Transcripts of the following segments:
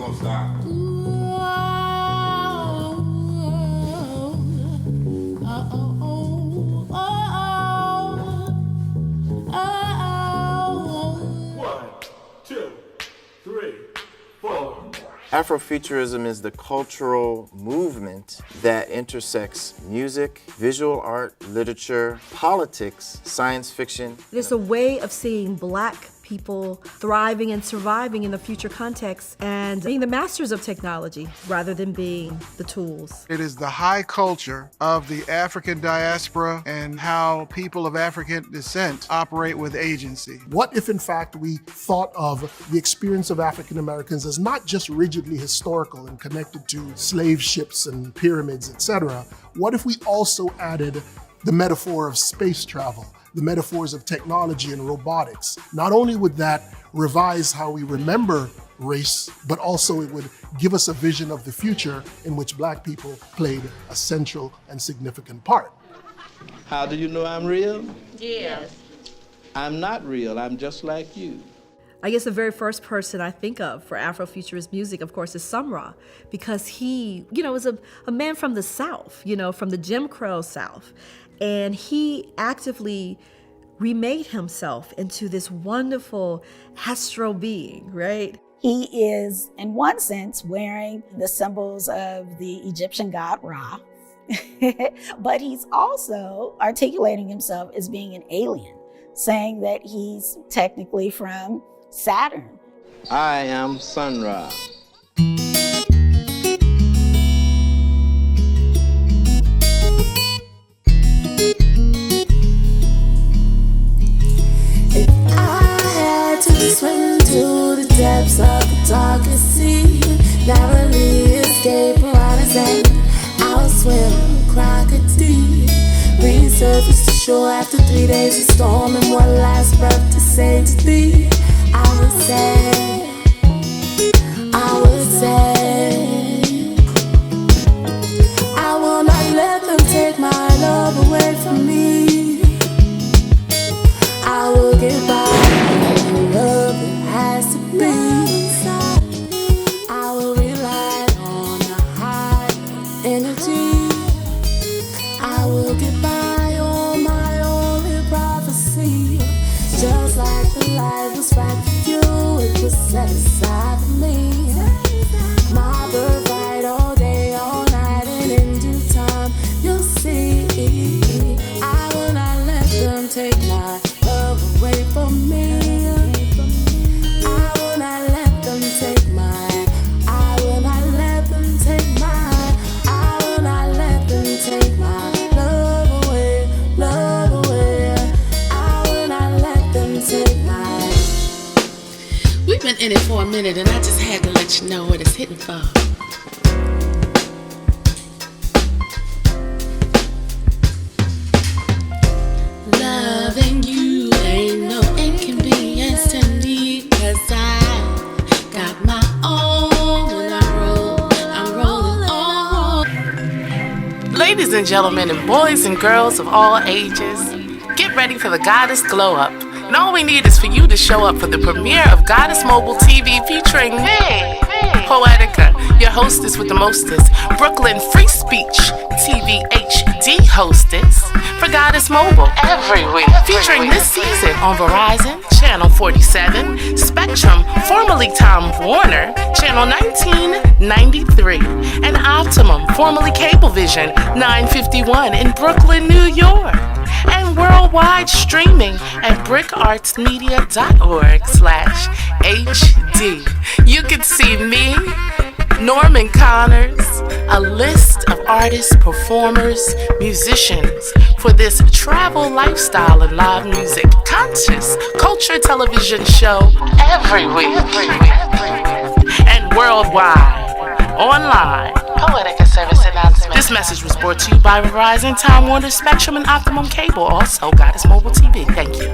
gonna stop. Afrofuturism is the cultural movement that intersects music, visual art, literature, politics, science fiction. It's a way of seeing Black people thriving and surviving in the future context and being the masters of technology rather than being the tools. It is the high culture of the African diaspora and how people of African descent operate with agency. What if, in fact, we thought of the experience of African Americans as not just rigidly historical and connected to slave ships and pyramids, etc.? What if we also added the metaphor of space travel, the metaphors of technology and robotics? Not only would that revise how we remember race, but also it would give us a vision of the future in which Black people played a central and significant part. How do you know I'm real? Yes. I'm not real, I'm just like you. I guess the very first person I think of for Afrofuturist music, of course, is Sun Ra, because he, was a man from the South, from the Jim Crow South. And he actively remade himself into this wonderful astral being, right? He is, in one sense, wearing the symbols of the Egyptian god Ra, but he's also articulating himself as being an alien, saying that he's technically from Saturn. I am Sun Ra. If I had to swim to the depths of the darkest sea, narrowly escape piranhas, and I'll swim crocodile. Resurface the shore after 3 days of storm, and one last breath to say to thee, I would say, I will not let them take my love away from me. I will give back the love that has to be. I will rely on the high energy. I will get by on my only prophecy. Just like the light was right for you, it was set aside for me. My birthright all day, all night, and in due time, you'll see. I will not let them take my love away from me. I will not let them take my, I will not let them take my, I will not let them take my love away, love away. I will not let them take my. We've been in it for a minute, and I just had to let you know what it's hitting for. Loving you ain't no inconvenience to me, 'cause I got my own when I'm rolling on. Ladies and gentlemen, and boys and girls of all ages, get ready for the Goddess Glow Up. And all we need is for you to show up for the premiere of Goddess Mobile TV featuring me, Poetica, your hostess with the mostest, Brooklyn Free Speech TV HD hostess for Goddess Mobile every week. Featuring this season on Verizon, Channel 47, Spectrum, formerly Time Warner, Channel 1993, and Optimum, formerly Cablevision, 951 in Brooklyn, New York. And worldwide streaming at brickartsmedia.org/HD. You can see me, Norman Connors, a list of artists, performers, musicians for this travel, lifestyle, and live music conscious culture television show every week. And worldwide, online, Poetica service announcement. This message was brought to you by Verizon, Time Warner, Spectrum, and Optimum Cable. Also, Goddess Mobile TV. Thank you.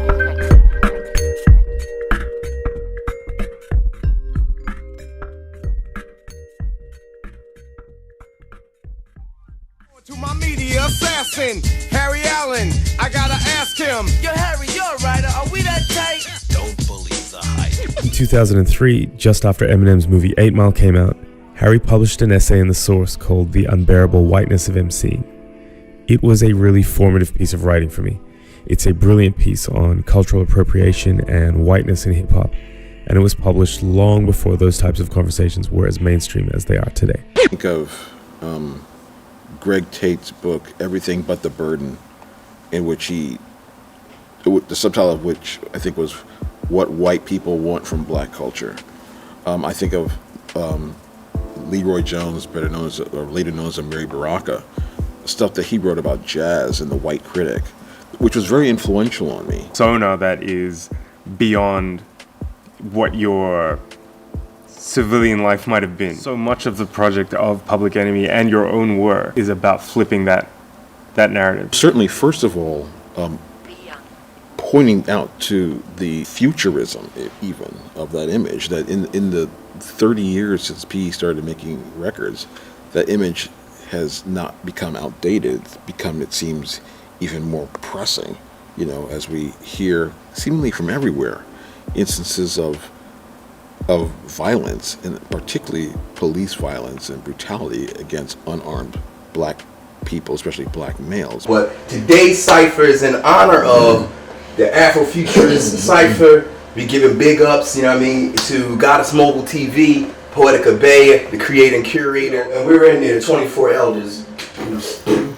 To my media assassin, Harry Allen, I gotta ask him. Yo, Harry, you're a writer. Are we that tight? Don't believe In 2003, just after Eminem's movie 8 Mile came out, Harry published an essay in The Source called The Unbearable Whiteness of MCing. It was a really formative piece of writing for me. It's a brilliant piece on cultural appropriation and whiteness in hip-hop, and it was published long before those types of conversations were as mainstream as they are today. Think of Greg Tate's book, Everything But the Burden, in which the subtitle of which I think was What White People Want from Black Culture. I think of Leroy Jones, better known as, or later known as Mary Baraka, stuff that he wrote about jazz and the white critic, which was very influential on me. Persona that is beyond what your civilian life might have been. So much of the project of Public Enemy and your own work is about flipping that narrative. Certainly, first of all, pointing out to the futurism even of that image, that in the 30 years since P started making records, that image has not become outdated, become, it seems, even more pressing, you know, as we hear seemingly from everywhere instances of violence, and particularly police violence and brutality against unarmed black people, especially black males. But today's Cypher is in honor of the Afrofuturist Cypher. We giving big ups, you know what I mean, to Goddess Mobile TV, Poetica Bay, the creator and curator, and we're in there, 24 elders.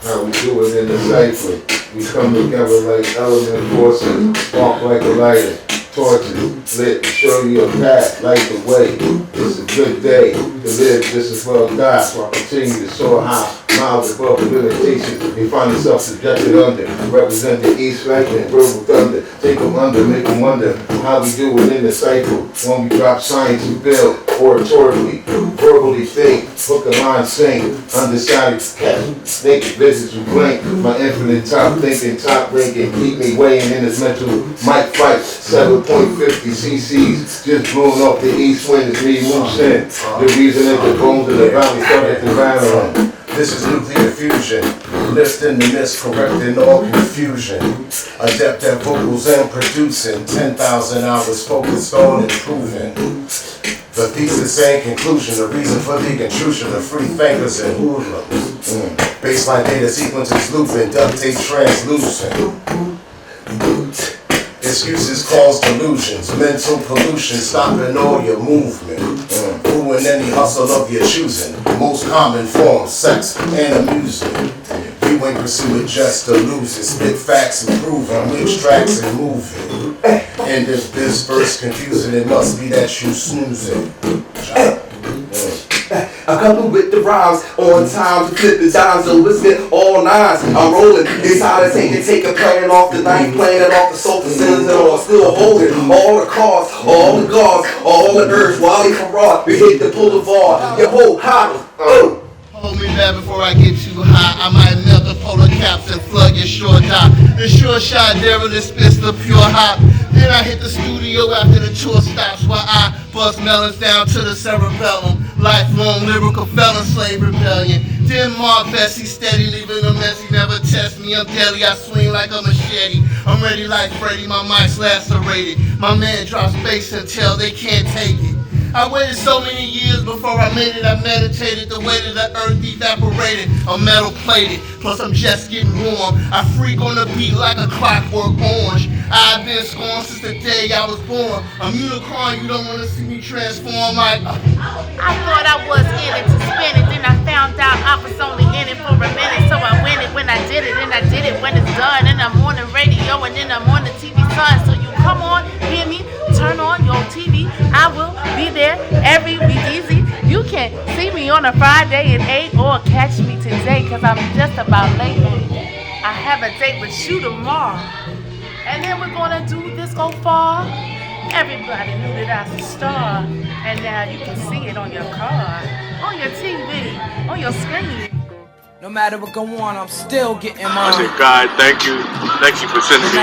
How we do it in the Cypher. We come together like element forces, walk like a lighter, torches lit, show you a path, light the way. It's a good day to live just as well die, so I continue to soar high. Miles above the limitation, you find yourself subjected under. Represent the East Lightning, verbal thunder. Take them under, make them wonder how we do it in the cycle. When we drop science, we build oratorically, verbally think, hook a line, sing. Undecided catch, naked visits with blink. My infinite top thinking, top ranking, keep me weighing in this mental mic fight. 7.50 cc's, just blowing off the east wind as me moves in. The reason that the bones of the valley started to rattle. This is nuclear fusion, lifting the mist, correcting all confusion. Adept at vocals and producing, 10,000 hours focused on improving. The thesis and conclusion, the reason for the intrusion of free thinkers and hoodlums. Baseline data sequences looping, duct tape translucent. Excuses cause delusions, mental pollution, stopping all your movement. Ruin any hustle of your choosing. Most common form, sex and amusement. You ain't pursuing just to lose it. Spit facts improving, which tracks and moving. And if this verse confusing, it must be that you snoozing. I couple with the rhymes on time to flip the dimes, so listen all nines. I'm rolling inside the take a playing off the knife, playing it off the sofa cylinders, and I'm still holding all the cars, all the guards, all the urge. Wally Farrar, we hit the boulevard. Yo, ho, hop, oh. Hold me back before I get too high. I might melt the polar caps and flood your short top. The sure shot Darrell spits the pure hop. Then I hit the studio after the tour stops, while I bust melons down to the cerebellum. Lifelong lyrical felon, slave rebellion. Then Mark Bessie steady, leaving a mess. He never test me. I'm deadly. I swing like a machete. I'm ready like Freddy. My mic's lacerated. My man drops bass until they can't take it. I waited so many years before I made it. I meditated the way that the earth evaporated. I'm metal plated, plus I'm just getting warm. I freak on the beat like a clockwork orange. I've been scorned since the day I was born. I'm unicorn, you don't want to see me transform like I thought I was in it to spin it. Then I found out I was only in it for a minute. So I win it when I did it, and I did it when it's done. And I'm on the radio, and then I'm on the TV sun. So you come on, hear me, turn on your TV. I will be there every week easy. You can see me on a Friday at 8 or catch me today, cause I'm just about late. I have a date with you tomorrow. And then we're gonna do this go far. Everybody knew that I was a star. And now you can see it on your car, on your TV, on your screen. No matter what go on, I'm still getting mine. I said, God, thank you. Thank you for sending me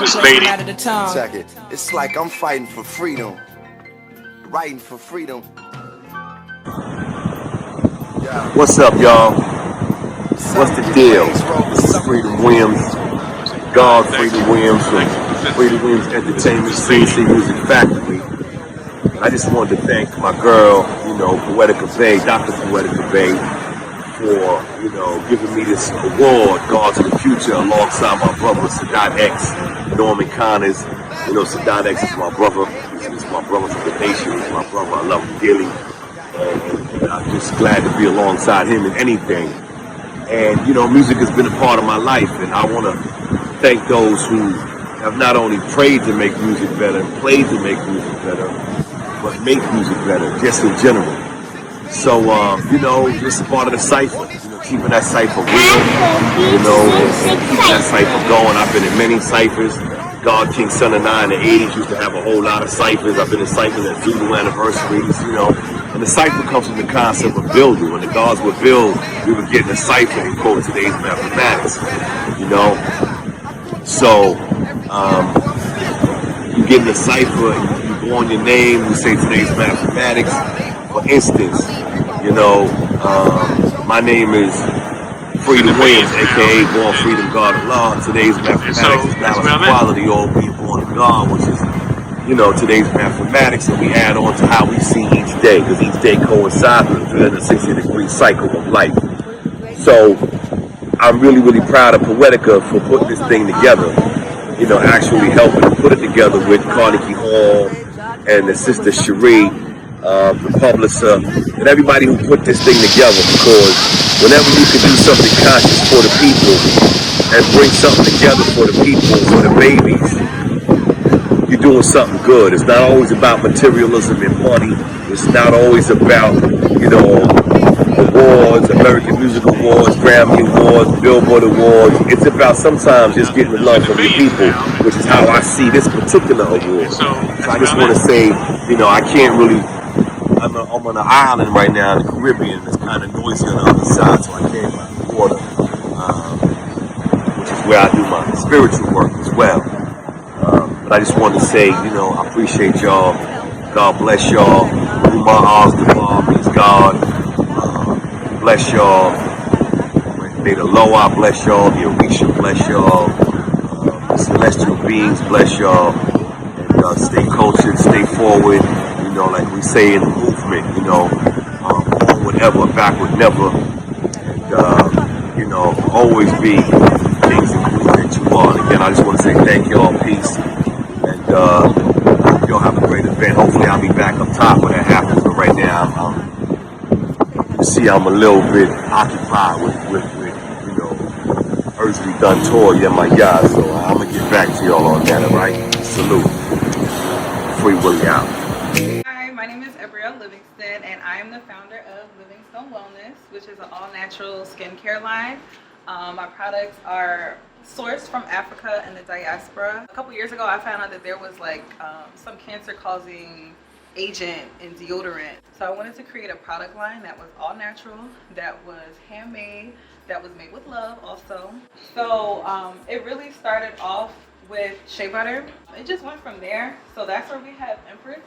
this lady. Check it. It's like I'm fighting for freedom. Writing for freedom. Yeah. What's up, y'all? What's the deal? This is Freedom Williams. God, Freedom Williams. Freedom Williams Entertainment, CNC Music Factory. And I just wanted to thank my girl, Poetica Bay, Dr. Poetica Bay, for, giving me this award, God to the Future, alongside my brother, Sadat X, Norman Connors. Sadat X is my brother. He's my brother from the nation. He's my brother. I love him dearly. And I'm just glad to be alongside him in anything. And, music has been a part of my life, and I want to thank those who have not only prayed to make music better, played to make music better, but make music better, just in general. So, this is part of the Cypher, keeping that Cypher real, and keeping that Cypher going. I've been in many Cyphers. God King Son of Nine in the 80s used to have a whole lot of Cyphers. I've been in Cyphers at Zulu anniversaries, And the Cypher comes from the concept of building. When the gods would build, we would get in a Cypher and quote today's mathematics, So, you get in the Cypher, you go on your name, you say today's mathematics. For instance, my name is Freedom Williams, aka Born Freedom God of Law. Today's mathematics is balance equality, all being born of God, which is, today's mathematics, and we add on to how we see each day, because each day coincides with a 360-degree cycle of life. So, I'm really, really proud of Poetica for putting this thing together, actually helping to put it together with Carnegie Hall and the sister Cherie, the publisher, and everybody who put this thing together, because whenever you can do something conscious for the people and bring something together for the people, for the babies, you're doing something good. It's not always about materialism and money. It's not always about, awards, American Music Awards, Grammy Awards, Billboard Awards. It's about sometimes just getting the love from the people, which is how I see this particular award. So I just want to say, I can't really, I'm on an island right now in the Caribbean. It's kind of noisy on the other side, so I can't by the water, which is where I do my spiritual work as well. But I just wanted to say, I appreciate y'all. God bless y'all. Umar Ozdemar means God. Bless y'all. May the Loa bless y'all. The Orisha bless y'all. The celestial beings bless y'all. And stay cultured, stay forward. Like we say in the movement, forward ever, backward never. And, always be kings and queens that you are. And again, I just want to say thank y'all, peace. And y'all have a great event. Hopefully I'll be back up top when that happens. But right now, you see I'm a little bit occupied with earthly done tour, my yard. So I'm going to get back to y'all on that, all right? Salute. Free Willie out. Hi, my name is Ebrielle Livingston, and I am the founder of Livingstone Wellness, which is an all-natural skincare line. My products are sourced from Africa and the diaspora. A couple years ago, I found out that there was some cancer-causing agent in deodorant. So I wanted to create a product line that was all natural, that was handmade, that was made with love also. So it really started off with shea butter. It just went from there. So that's where we have Empress.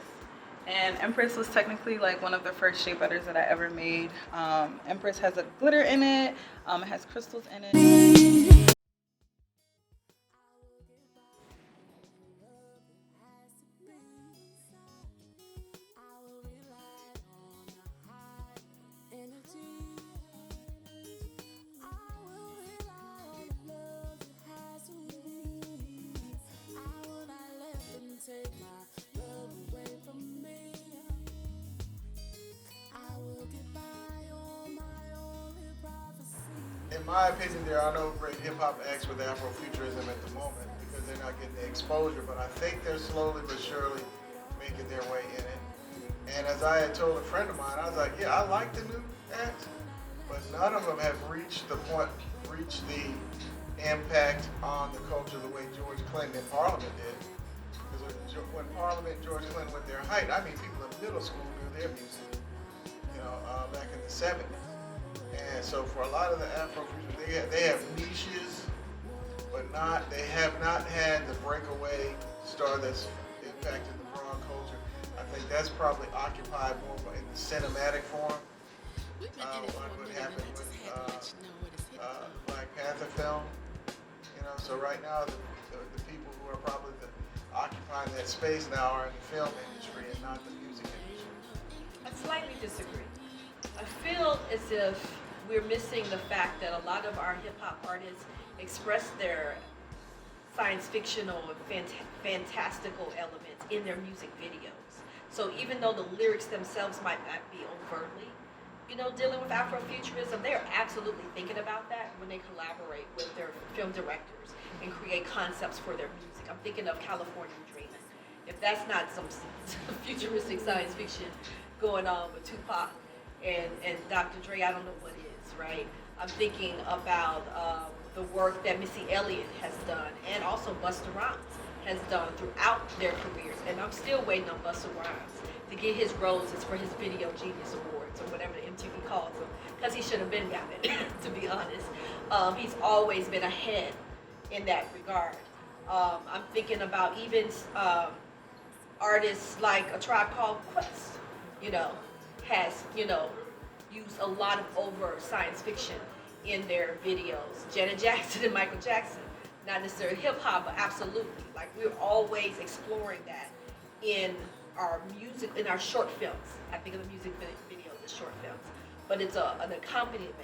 And Empress was technically one of the first shea butters that I ever made. Empress has a glitter in it. It has crystals in it. In my opinion, there are no great hip-hop acts with Afrofuturism at the moment because they're not getting the exposure, but I think they're slowly but surely making their way in it. And as I had told a friend of mine, I was like, yeah, I like the new acts, but none of them have reached the impact on the culture the way George Clinton and Parliament did. Because when Parliament and George Clinton went their height, I mean, people in middle school knew their music, back in the 70s. And so for a lot of the Afrofuturists, they have niches, but they have not had the breakaway star that's impacted the broad culture. I think that's probably occupied more in the cinematic form. What happened with the Black Panther film. So right now, the people who who are probably occupying that space now are in the film industry and not the music industry. I slightly disagree. I feel as if we're missing the fact that a lot of our hip hop artists express their science fictional and fantastical elements in their music videos. So even though the lyrics themselves might not be overtly, dealing with Afrofuturism, they are absolutely thinking about that when they collaborate with their film directors and create concepts for their music. I'm thinking of California Dreaming. If that's not some futuristic science fiction going on with Tupac and Dr. Dre, I don't know what is, right? I'm thinking about the work that Missy Elliott has done, and also Busta Rhymes has done throughout their careers. And I'm still waiting on Busta Rhymes to get his roses for his Video Genius Awards, or whatever the MTV calls them, because he should have been got it, to be honest. He's always been ahead in that regard. I'm thinking about even artists like A Tribe Called Quest, has, used a lot of over science fiction in their videos. Janet Jackson and Michael Jackson, not necessarily hip hop, but absolutely. Like, we're always exploring that in our music, in our short films. I think of the music videos as short films, but it's an accompaniment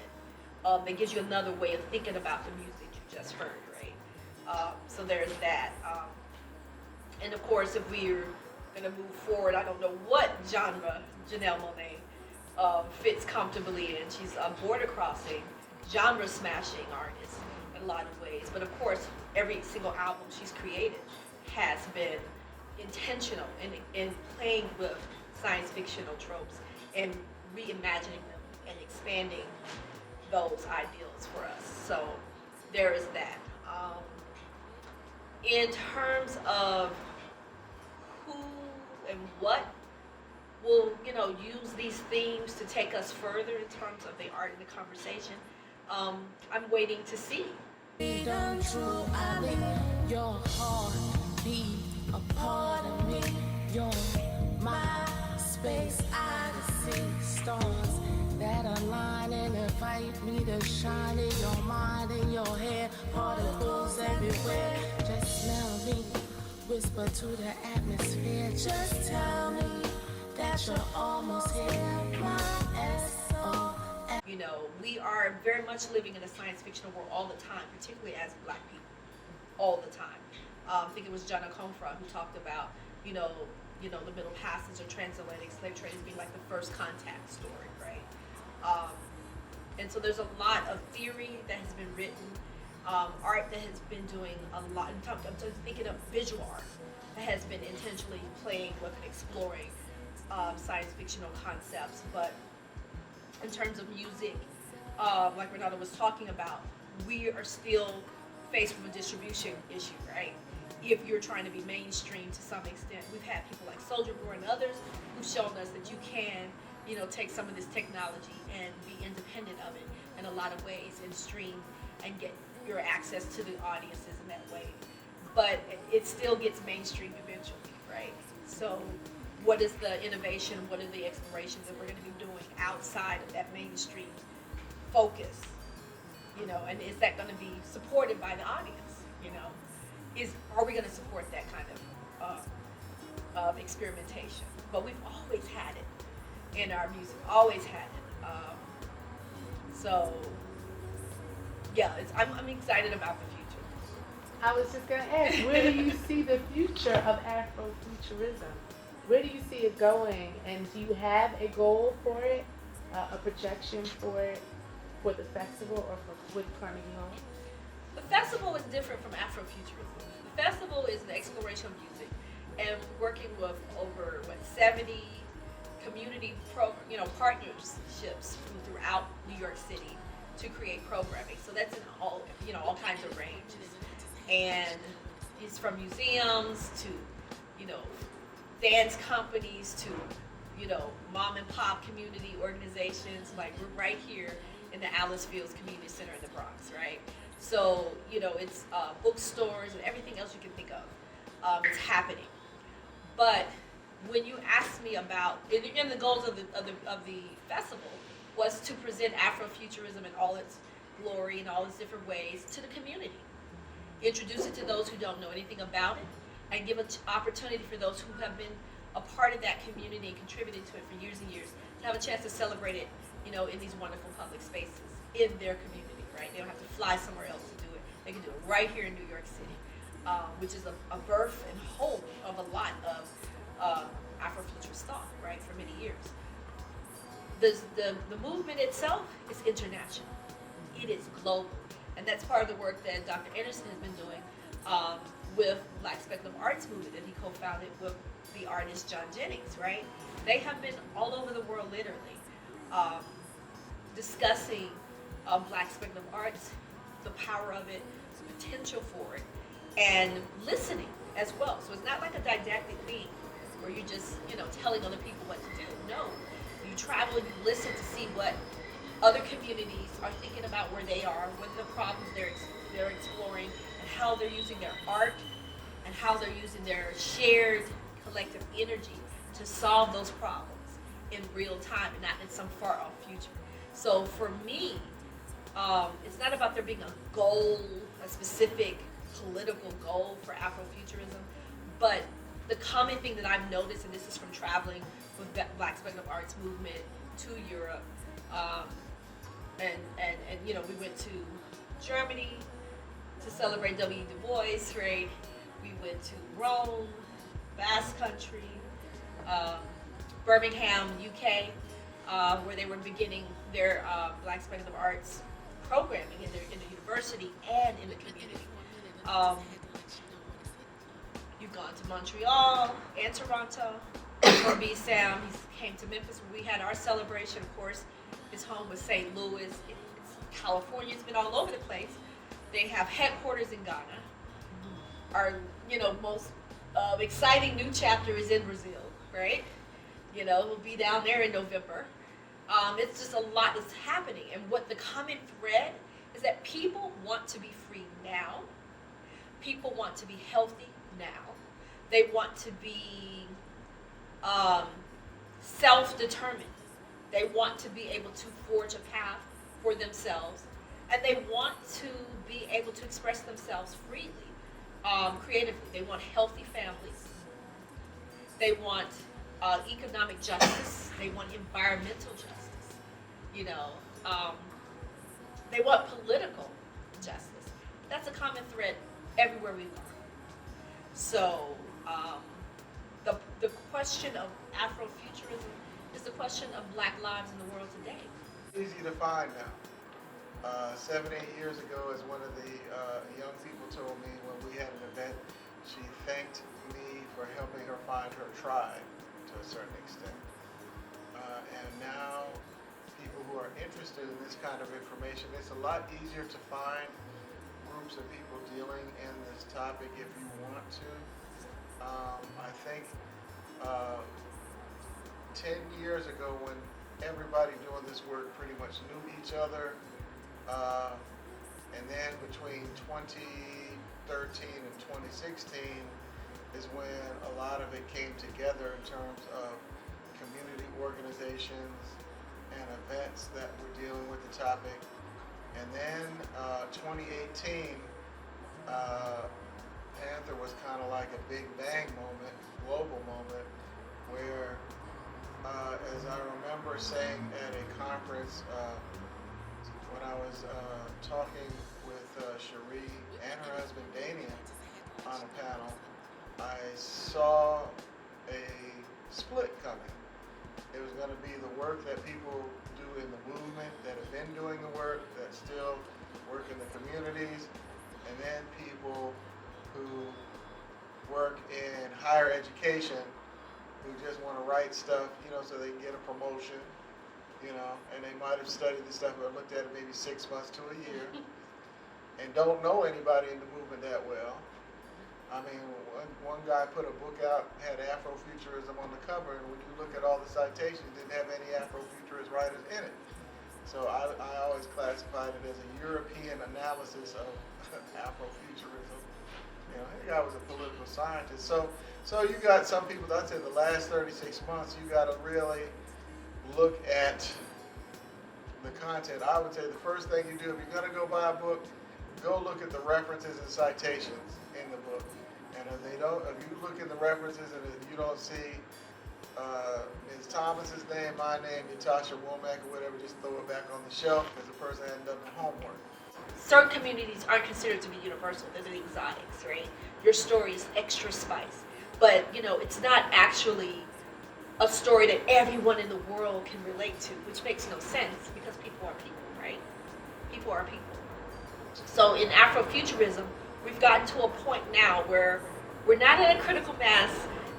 that gives you another way of thinking about the music you just heard, right? So there's that. And of course, if we're gonna move forward, I don't know what genre Janelle Monáe fits comfortably in. She's a border crossing, genre smashing artist in a lot of ways. But of course, every single album she's created has been intentional in playing with science fictional tropes and reimagining them and expanding those ideals for us. So there is that. In terms of who and what will, use these themes to take us further in terms of the art and the conversation, I'm waiting to see. Done true, I make your heart beat a part of me. You're my space, I see stars that align and invite me to shine in your mind, in your head, particles everywhere. Just smell me, whisper to the atmosphere. Just tell me that you're almost here. My SOS. We are very much living in a science fictional world all the time, particularly as Black people, all the time. I think it was John Akomfra who talked about, the Middle Passage or transatlantic slave trade as being like the first contact story, right? And so there's a lot of theory that has been written, art that has been doing a lot. I'm thinking of visual art that has been intentionally playing with and exploring science fictional concepts. But in terms of music, like Renata was talking about, we are still faced with a distribution issue, right? If you're trying to be mainstream to some extent. We've had people like Soulja Boy and others who've shown us that you can, take some of this technology and be independent of it in a lot of ways and stream and get your access to the audiences in that way. But it still gets mainstream eventually, right? So what is the innovation, what are the explorations that we're going to be doing outside of that mainstream focus, and is that going to be supported by the audience, are we going to support that kind of experimentation? But we've always had it in our music, always had it. So yeah, I'm excited about the future. I was just going to ask, where do you see the future of Afrofuturism? Where do you see it going, and do you have a goal for it, a projection for it, for the festival or with Carnegie Hall? The festival is different from Afrofuturism. The festival is an exploration of music, and working with over 70 community partnerships throughout New York City to create programming. So that's in all kinds of ranges, and it's from museums to dance companies to mom and pop community organizations. Like, we're right here in the Alice Fields Community Center in the Bronx, right? So it's bookstores and everything else you can think of. It's happening. But when you asked me about, and the goals of the festival was to present Afrofuturism in all its glory and all its different ways to the community. introduce it to those who don't know anything about it, and give an opportunity for those who have been a part of that community and contributed to it for years and years to have a chance to celebrate it, in these wonderful public spaces in their community, right? They don't have to fly somewhere else to do it. They can do it right here in New York City, which is a birth and home of a lot of Afrofuturist thought, right, for many years. The movement itself is international. It is global. And that's part of the work that Dr. Anderson has been doing with Black Speculative Arts Movement that he co-founded with the artist John Jennings, right? They have been all over the world, literally, discussing Black Speculative Arts, the power of it, the potential for it, and listening as well. So it's not like a didactic thing where you're just, telling other people what to do. No, you travel and you listen to see what other communities are thinking about where they are, what the problems they're exploring, and how they're using their art, and how they're using their shared collective energy to solve those problems in real time and not in some far off future. So for me, it's not about there being a goal, a specific political goal for Afrofuturism, but the common thing that I've noticed, and this is from traveling with Black Speculative Arts Movement to Europe, and we went to Germany to celebrate W. Du Bois, right? We went to Rome, Basque Country, Birmingham, UK, where they were beginning their Black Speculative Arts programming in the university and in the community. You've gone to Montreal and Toronto. For me, Sam, he came to Memphis where we had our celebration. Of course, his home was St. Louis. It's California. It's been all over the place. They have headquarters in Ghana. Our, most exciting new chapter is in Brazil, right? We'll be down there in November. It's just a lot that's happening. And what the common thread is that people want to be free now. People want to be healthy now. They want to be self-determined. They want to be able to forge a path for themselves. And they want to be able to express themselves freely, creatively. They want healthy families. They want economic justice. They want environmental justice. They want political justice. That's a common thread everywhere we go. So the question of Afrofuturism is the question of Black lives in the world today. Easy to find now. 7, 8 years ago, as one of the young people told me when we had an event, she thanked me for helping her find her tribe to a certain extent. And now, people who are interested in this kind of information, it's a lot easier to find groups of people dealing in this topic if you want to. I think 10 years ago, when everybody doing this work pretty much knew each other, and then between 2013 and 2016 is when a lot of it came together in terms of community organizations and events that were dealing with the topic. And then 2018, Panther was kind of like a big bang moment, global moment, where, as I remember saying at a conference, when I was talking with Cherie and her husband Danian on a panel, I saw a split coming. It was going to be the work that people do in the movement, that have been doing the work, that still work in the communities, and then people who work in higher education who just want to write stuff, so they can get a promotion, and they might have studied the stuff or looked at it maybe 6 months to a year and don't know anybody in the movement that well. I mean, one guy put a book out, had Afrofuturism on the cover, and when you look at all the citations, it didn't have any Afrofuturist writers in it. So I always classified it as a European analysis of Afrofuturism. The guy was a political scientist. So you got some people, I'd say the last 36 months, you got to really look at the content. I would say the first thing you do, if you're going to go buy a book, go look at the references and citations in the book. And if you look at the references and if you don't see Ms. Thomas's name, my name, Natasha Womack, or whatever, just throw it back on the shelf because the person hadn't done the homework. Certain communities aren't considered to be universal. They're the exotics, right? Your story is extra spice. But, it's not actually a story that everyone in the world can relate to, which makes no sense because people are people, right? People are people. So in Afrofuturism, we've gotten to a point now where we're not at a critical mass,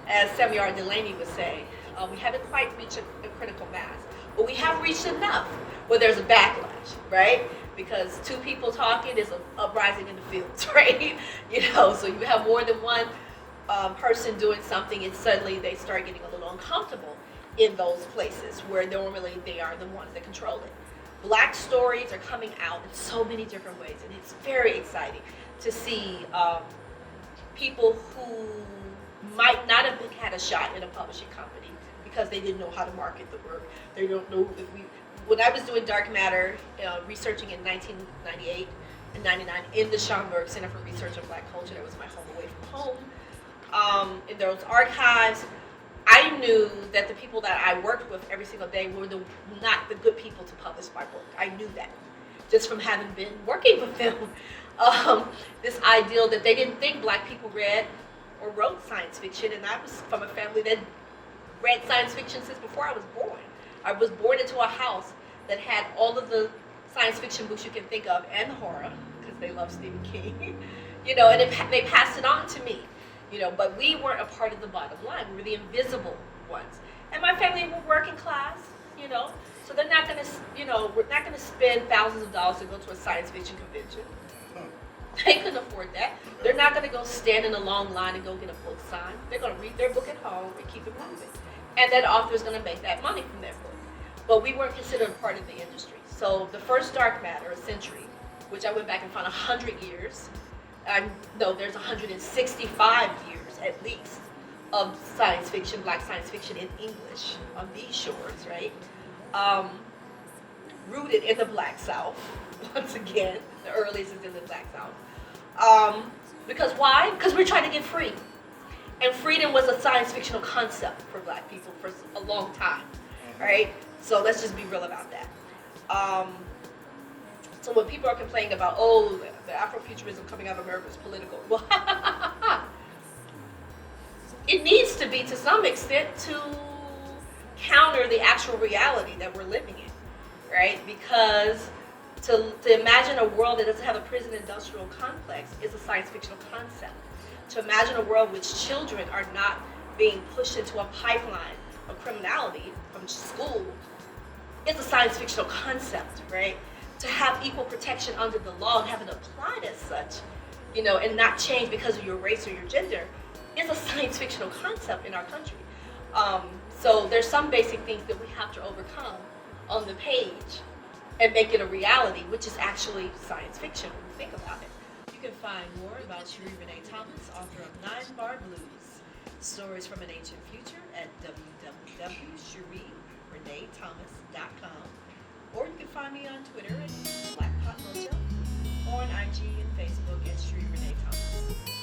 as Samuel Delaney would say. We haven't quite reached a critical mass, but we have reached enough where there's a backlash, right? Because two people talking is an uprising in the fields, right? So you have more than one person doing something, and suddenly they start getting a little uncomfortable in those places where normally they are the ones that control it. Black stories are coming out in so many different ways, and it's very exciting to see people who might not have had a shot in a publishing company because they didn't know how to market the work. They don't know when I was doing Dark Matter, researching in 1998 and 99 in the Schomburg Center for Research on Black Culture, that was my home away from home, in those archives, I knew that the people that I worked with every single day were not the good people to publish my work. I knew that just from having been working with them. This ideal that they didn't think Black people read or wrote science fiction, and I was from a family that read science fiction since before I was born. I was born into a house that had all of the science fiction books you can think of and horror, because they love Stephen King, and they passed it on to me. But we weren't a part of the bottom line. We were the invisible ones. And my family were working class, so they're not gonna, we're not gonna spend thousands of dollars to go to a science fiction convention. They couldn't afford that. They're not gonna go stand in a long line and go get a book signed. They're gonna read their book at home and keep it moving. And that author's gonna make that money from their book. But we weren't considered a part of the industry. So the first Dark Matter, a century, which I went back and found 100 years, there's 165 years at least of science fiction, Black science fiction in English on these shores, right? Rooted in the Black South, once again, the earliest is in the Black South. Because why? Because we're trying to get free. And freedom was a science fictional concept for Black people for a long time, right? So let's just be real about that. So when people are complaining about, the Afrofuturism coming out of America is political, well, it needs to be to some extent to counter the actual reality that we're living in, right? Because to imagine a world that doesn't have a prison industrial complex is a science fictional concept. To imagine a world in which children are not being pushed into a pipeline of criminality from school is a science fictional concept, right? To have equal protection under the law and have it applied as such, and not change because of your race or your gender is a science fictional concept in our country. So there's some basic things that we have to overcome on the page and make it a reality, which is actually science fiction when you think about it. You can find more about Cherie Renee Thomas, author of 9 Bar Blues, Stories from an Ancient Future at www.cheriereneethomas.com. Or you can find me on Twitter at Black Pot Mojo, or on IG and Facebook at Cherie Renee Thomas.